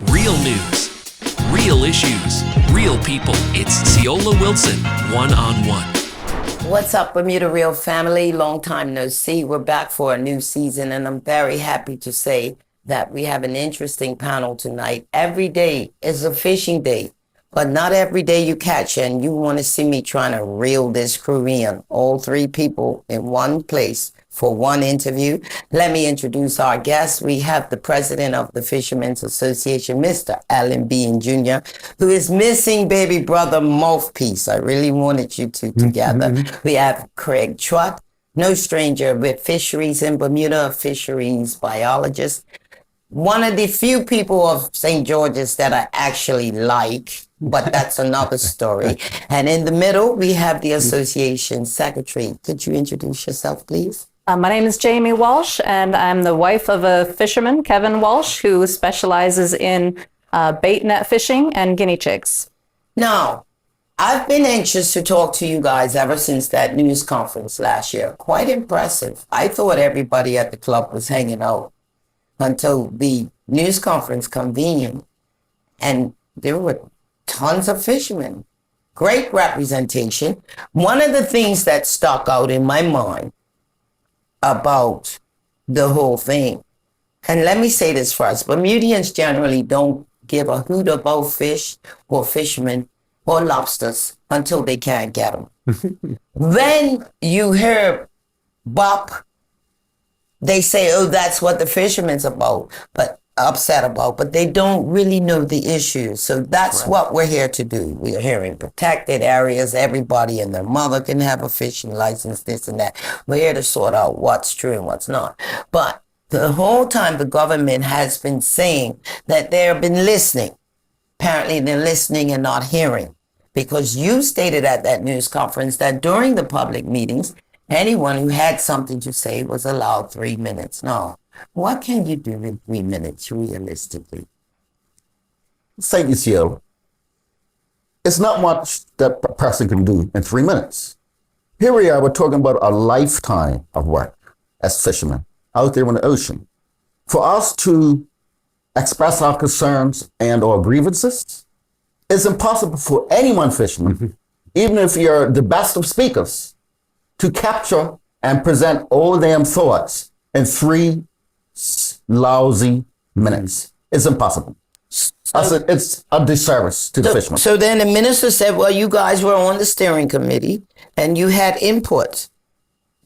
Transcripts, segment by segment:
Real news, real issues, real people. It's Ceola Wilson, one-on-one. What's up, Bermuda Real family? Long time no see. We're back for a new season, and I'm very happy to say that we have an interesting panel tonight. Every day is a fishing day, but not every day you catch, and you want to see me trying to reel this crew in. All three people in one place for one interview. Let me introduce our guests. We have the president of the Fishermen's Association, Mr. Allen Bean Jr., who is missing baby brother mouthpiece. I really wanted you two together. We have Craig Trott, no stranger with fisheries in Bermuda, fisheries biologist. One of the few people of St. George's that I actually like, but that's another story. And in the middle, we have the association secretary. Could you introduce yourself, please? My name is Jamie Walsh, and I'm the wife of a fisherman, Kevin Walsh, who specializes in bait net fishing and guinea chicks. Now, I've been anxious to talk to you guys ever since that news conference last year. Quite impressive. I thought everybody at the club was hanging out until the news conference convened, and there were tons of fishermen. Great representation. One of the things that stuck out in my mind about the whole thing, and let me say this first, Bermudians generally don't give a hoot about fish or fishermen or lobsters until they can't get them. When you hear bop, they say, oh, that's what the fishermen's about, but upset about, but they don't really know the issues. So that's right. What we're here to do. We're here in protected areas. Everybody and their mother can have a fishing license, this and that. We're here to sort out what's true and what's not. But the whole time the government has been saying that they've been listening. Apparently they're listening and not hearing, because you stated at that news conference that during the public meetings, anyone who had something to say was allowed 3 minutes. No. What can you do in 3 minutes realistically? Thank you, Ceola. It's not much that a person can do in 3 minutes. Here we are, we're talking about a lifetime of work as fishermen out there in the ocean. For us to express our concerns and or grievances, it's impossible for any one fisherman, even if you're the best of speakers, to capture and present all damn thoughts in 3 lousy minutes. It's impossible. I said it's a disservice to the fishermen. So then the minister said, well, you guys were on the steering committee and you had input,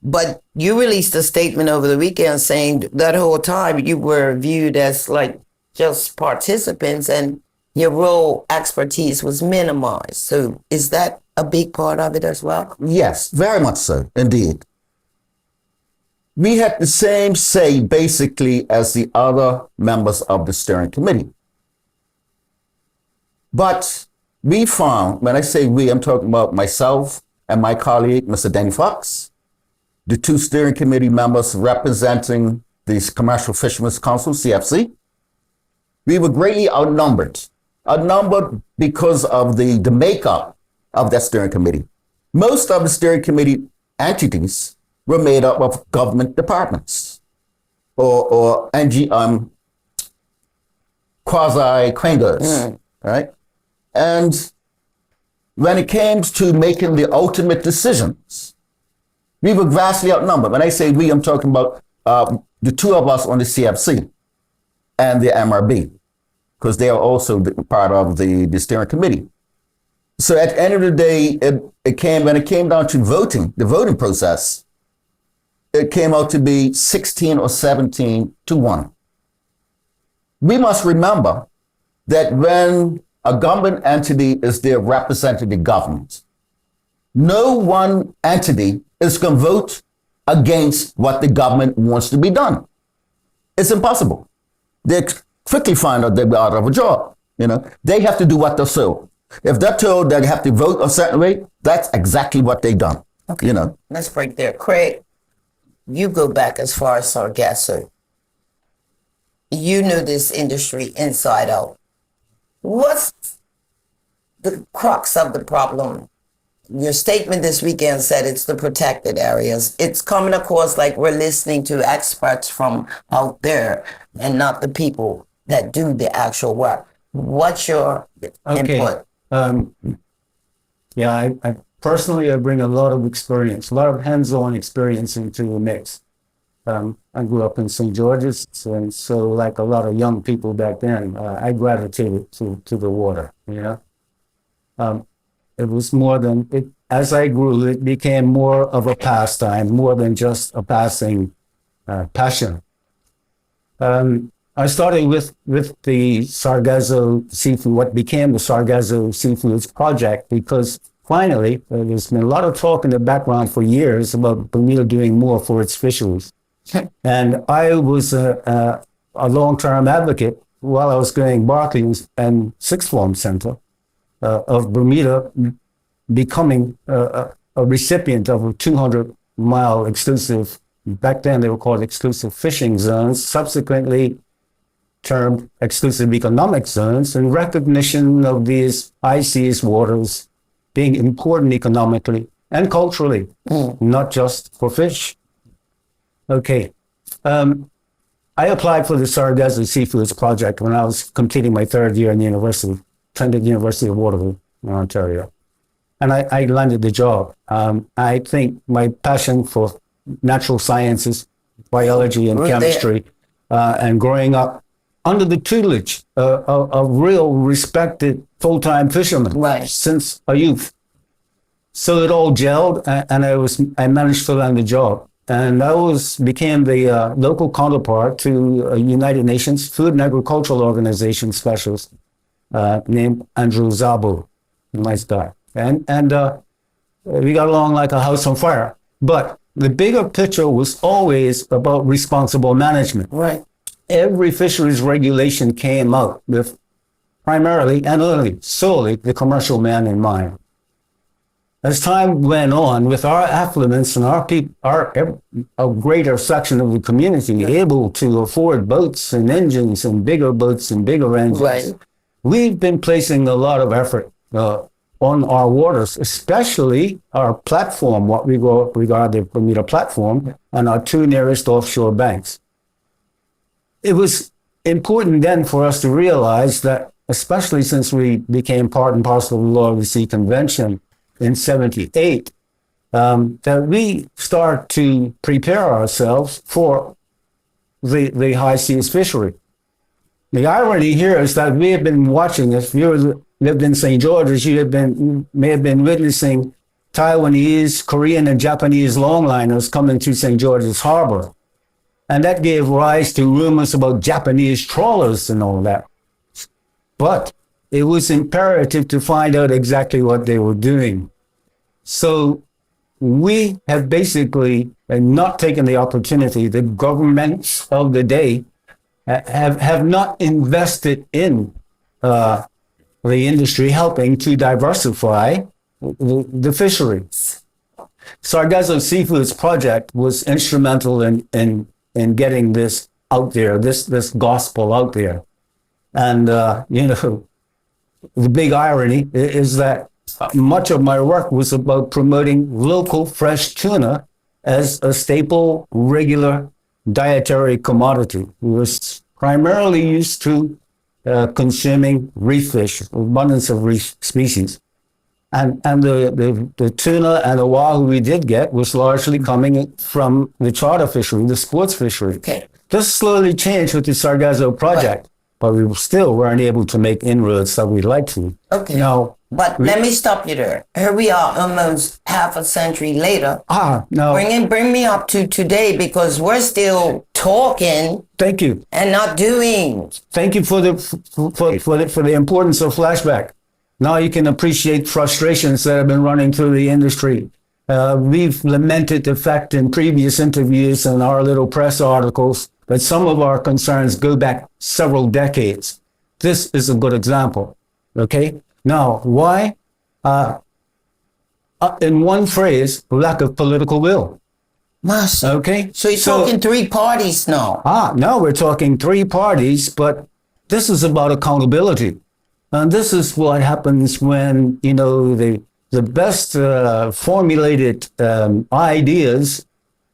but you released a statement over the weekend saying that whole time you were viewed as like just participants and your role expertise was minimized. So is that a big part of it as well? Yes, very much so, indeed. We had the same say, basically, as the other members of the steering committee. But we found, when I say we, I'm talking about myself and my colleague, Mr. Danny Fox, the 2 steering committee members representing the Commercial Fishermen's Council, CFC. We were greatly outnumbered because of the makeup of that steering committee. Most of the steering committee entities were made up of government departments or quasi-quangos, right? And when it came to making the ultimate decisions, we were vastly outnumbered. When I say we, I'm talking about the 2 of us on the CFC and the MRB, because they are also part of the steering committee. So at the end of the day, when it came down to voting, the voting process, it came out to be 16 or 17 to 1. We must remember that when a government entity is there representing the government, no one entity is going to vote against what the government wants to be done. It's impossible. They quickly find out they'll be out of a job. They have to do what they're told. If they're told they have to vote a certain way, that's exactly what they've done. Okay. Let's break there. Craig, you go back as far as Sargasso. You knew this industry inside out. What's the crux of the problem? Your statement this weekend said it's the protected areas. It's coming across like we're listening to experts from out there and not the people that do the actual work. What's your input? Yeah, I personally, I bring a lot of experience, a lot of hands-on experience into the mix. I grew up in St. George's, and so like a lot of young people back then, I gravitated to the water, you know. It was more than, as I grew, it became more of a pastime, more than just a passing passion. I started with the Sargasso Seafood, what became the Sargasso Seafoods Project, because finally, there's been a lot of talk in the background for years about Bermuda doing more for its fisheries. And I was a long-term advocate while I was going Berkeley and Sixth Form Center of Bermuda becoming a recipient of a 200-mile exclusive, back then they were called exclusive fishing zones, subsequently termed exclusive economic zones, in recognition of these high seas waters being important economically and culturally, not just for fish. Okay. I applied for the Sargasso Seafoods Project when I was completing my third year in university, attended University of Waterloo in Ontario. And I landed the job. I think my passion for natural sciences, biology and chemistry, and growing up under the tutelage of real respected full-time fishermen since a youth. So it all gelled, and I managed to land the job. And I became the local counterpart to a United Nations Food and Agricultural Organization specialist named Andrew Zabo, a nice guy. And we got along like a house on fire. But the bigger picture was always about responsible management. Right. Every fisheries regulation came out with primarily and solely the commercial man in mind. As time went on, with our affluence and a greater section of the community able to afford boats and engines and bigger boats and bigger engines, we've been placing a lot of effort on our waters, especially our platform, what we regard the Bermuda platform, and our two nearest offshore banks. It was important then for us to realize that, especially since we became part and parcel of the Law of the Sea Convention in 78, that we start to prepare ourselves for the high seas fishery. The irony here is that we have been watching, if you lived in St. George's, may have been witnessing Taiwanese, Korean, and Japanese longliners coming to St. George's Harbor. And that gave rise to rumors about Japanese trawlers and all that. But it was imperative to find out exactly what they were doing. So we have basically not taken the opportunity. The governments of the day have not invested in the industry, helping to diversify the fishery. Sargasso Seafoods Project was instrumental in getting this out there, this gospel out there. And, the big irony is that much of my work was about promoting local fresh tuna as a staple, regular dietary commodity. We were primarily used to consuming reef fish, abundance of reef species. And the tuna and the wahoo we did get was largely coming from the charter fishery, the sports fishery. Okay. This slowly changed with the Sargasso project, but we still weren't able to make inroads that we'd like to. Okay. Now, but let me stop you there. Here we are almost half a century later. No. Bring me up to today, because we're still talking. Thank you. And not doing. Thank you for the importance of flashback. Now you can appreciate frustrations that have been running through the industry. We've lamented the fact in previous interviews and our little press articles that some of our concerns go back several decades. This is a good example, okay? Now, why? In one phrase, lack of political will. Master. Okay? So you're talking three parties now. Now we're talking three parties, but this is about accountability. And this is what happens when, the best formulated ideas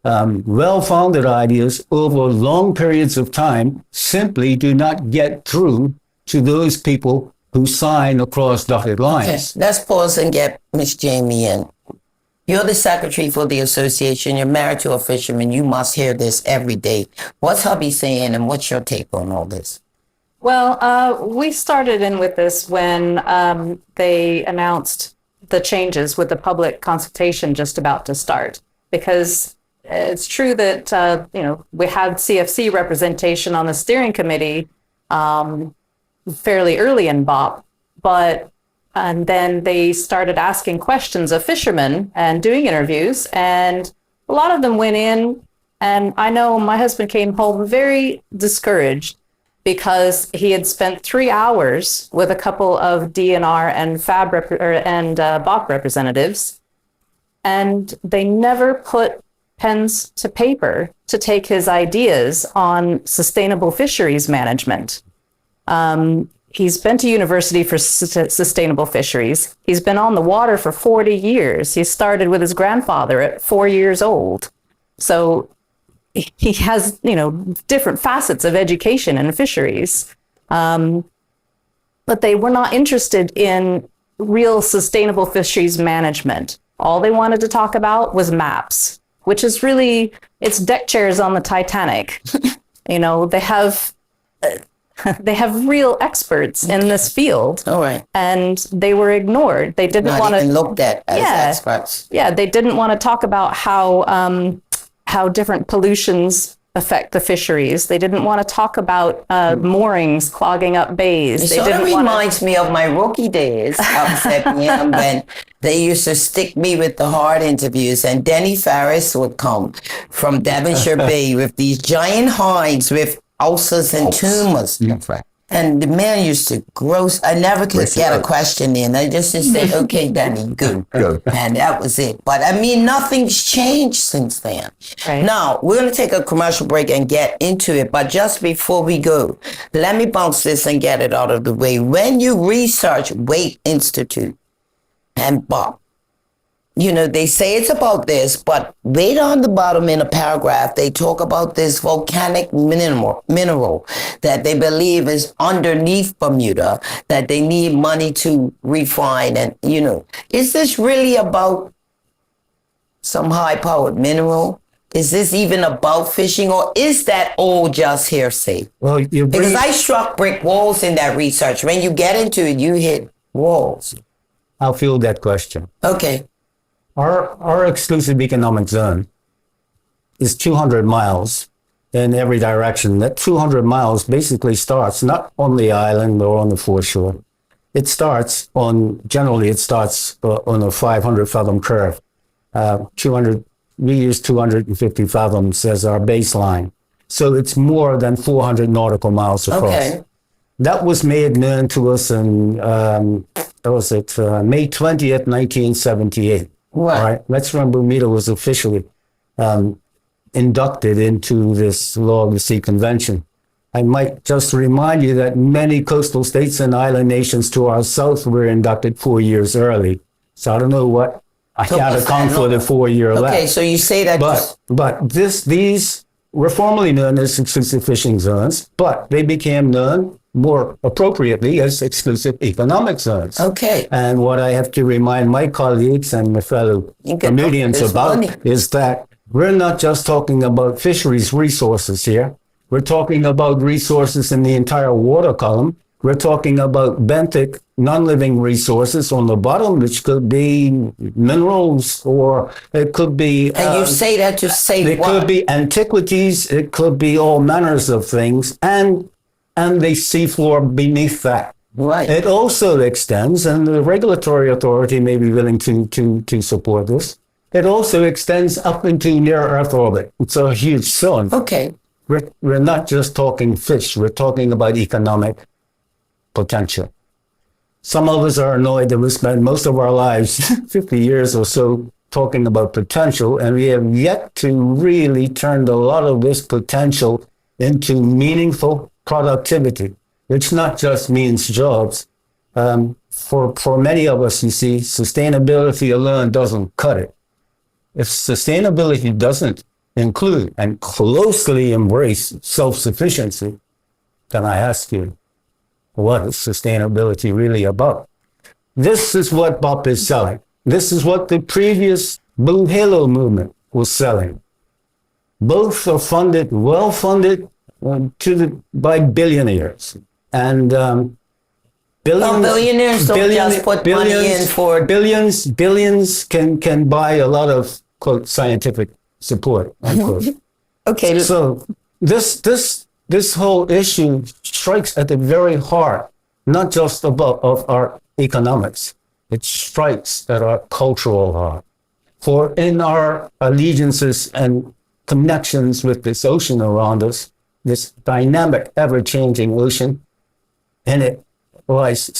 well-founded ideas over long periods of time simply do not get through to those people who sign across dotted lines. Okay, let's pause and get Miss Jamie in. You're the secretary for the association. You're married to a fisherman. You must hear this every day. What's hubby saying, and what's your take on all this? Well, we started in with this when they announced the changes with the public consultation just about to start, because it's true that we had CFC representation on the steering committee fairly early in BOP, and then they started asking questions of fishermen and doing interviews, and a lot of them went in, and I know my husband came home very discouraged because he had spent 3 hours with a couple of DNR and BOP representatives, and they never put pens to paper to take his ideas on sustainable fisheries management. He's been to university for sustainable fisheries. He's been on the water for 40 years. He started with his grandfather at 4 years old. So he has, different facets of education in fisheries. But they were not interested in real sustainable fisheries management. All they wanted to talk about was maps, which is really, it's deck chairs on the Titanic. They have real experts in this field. All right. And they were ignored. They didn't want to even looked at as experts. Yeah, they didn't want to talk about how different pollutions affect the fisheries. They didn't want to talk about moorings clogging up bays. It sort of reminds me of my rookie days up at Sepiem when they used to stick me with the hard interviews, and Denny Farris would come from Devonshire Bay with these giant hinds with ulcers and tumors. That's right. And the man used to I never could get a question in. I just say, okay, Danny, good. And that was it. But I mean, nothing's changed since then. Right. Now, we're going to take a commercial break and get into it. But just before we go, let me bounce this and get it out of the way. When you research Weight Institute and BOP, they say it's about this, but way down the bottom in a paragraph, they talk about this volcanic mineral that they believe is underneath Bermuda, that they need money to refine. And, is this really about some high-powered mineral? Is this even about fishing, or is that all just hearsay? Well, Because I struck brick walls in that research. When you get into it, you hit walls. I'll field that question. Okay. Our exclusive economic zone is 200 miles in every direction. That 200 miles basically starts not on the island or on the foreshore. It starts on a 500 fathom curve. 200, we use 250 fathoms as our baseline. So it's more than 400 nautical miles across. Okay. That was made known to us in, May 20th, 1978. Right. All right. That's when Bermuda was officially inducted into this Law of the Sea Convention. I might just remind you that many coastal states and island nations to our south were inducted 4 years early. So I don't know what I can't account for the 4 year lapse. Okay, so you say that. But these were formerly known as exclusive fishing zones, but they became known more appropriately as exclusive economic zones. Okay. And what I have to remind my colleagues and my fellow Bermudians about is that we're not just talking about fisheries resources here. We're talking about resources in the entire water column. We're talking about benthic, non-living resources on the bottom, which could be minerals, or it could be... And you say that to say it what? It could be antiquities, it could be all manners of things, and the seafloor beneath that. Right. It also extends, and the regulatory authority may be willing to support this, it also extends up into near-Earth orbit. It's a huge zone. Okay. We're not just talking fish, we're talking about economic potential. Some of us are annoyed that we spend most of our lives, 50 years or so, talking about potential, and we have yet to really turn a lot of this potential into meaningful productivity, which not just means jobs. For many of us, you see, sustainability alone doesn't cut it. If sustainability doesn't include and closely embrace self-sufficiency, then I ask you, what is sustainability really about? This is what BOP is selling. This is what the previous Blue Halo movement was selling. Both are funded, well-funded by billionaires. And billionaires don't just put money in for... Billions can buy a lot of, quote, scientific support, unquote. Okay. So this whole issue strikes at the very heart, not just of our economics. It strikes at our cultural heart. For in our allegiances and connections with this ocean around us, this dynamic, ever-changing ocean, in it lies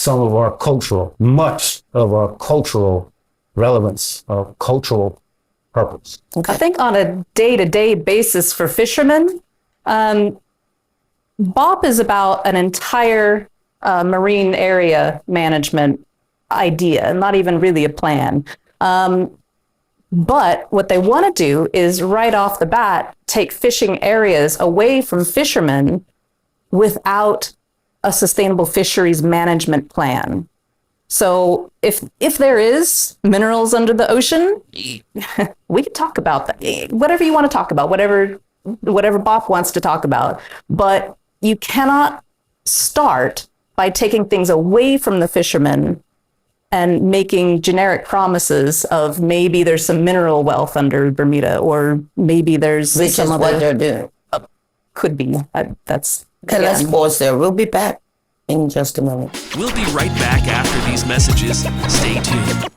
much of our cultural relevance, our cultural purpose. I think on a day-to-day basis for fishermen, BOP is about an entire marine area management idea, not even really a plan. But what they want to do is right off the bat, take fishing areas away from fishermen without a sustainable fisheries management plan. So if there is minerals under the ocean, we can talk about that. Whatever you want to talk about, whatever BOP wants to talk about. But you cannot start by taking things away from the fishermen and making generic promises of maybe there's some mineral wealth under Bermuda, or maybe there's Which is what they're doing. Could be. That's... Okay, let's pause there. We'll be back in just a moment. We'll be right back after these messages. Stay tuned.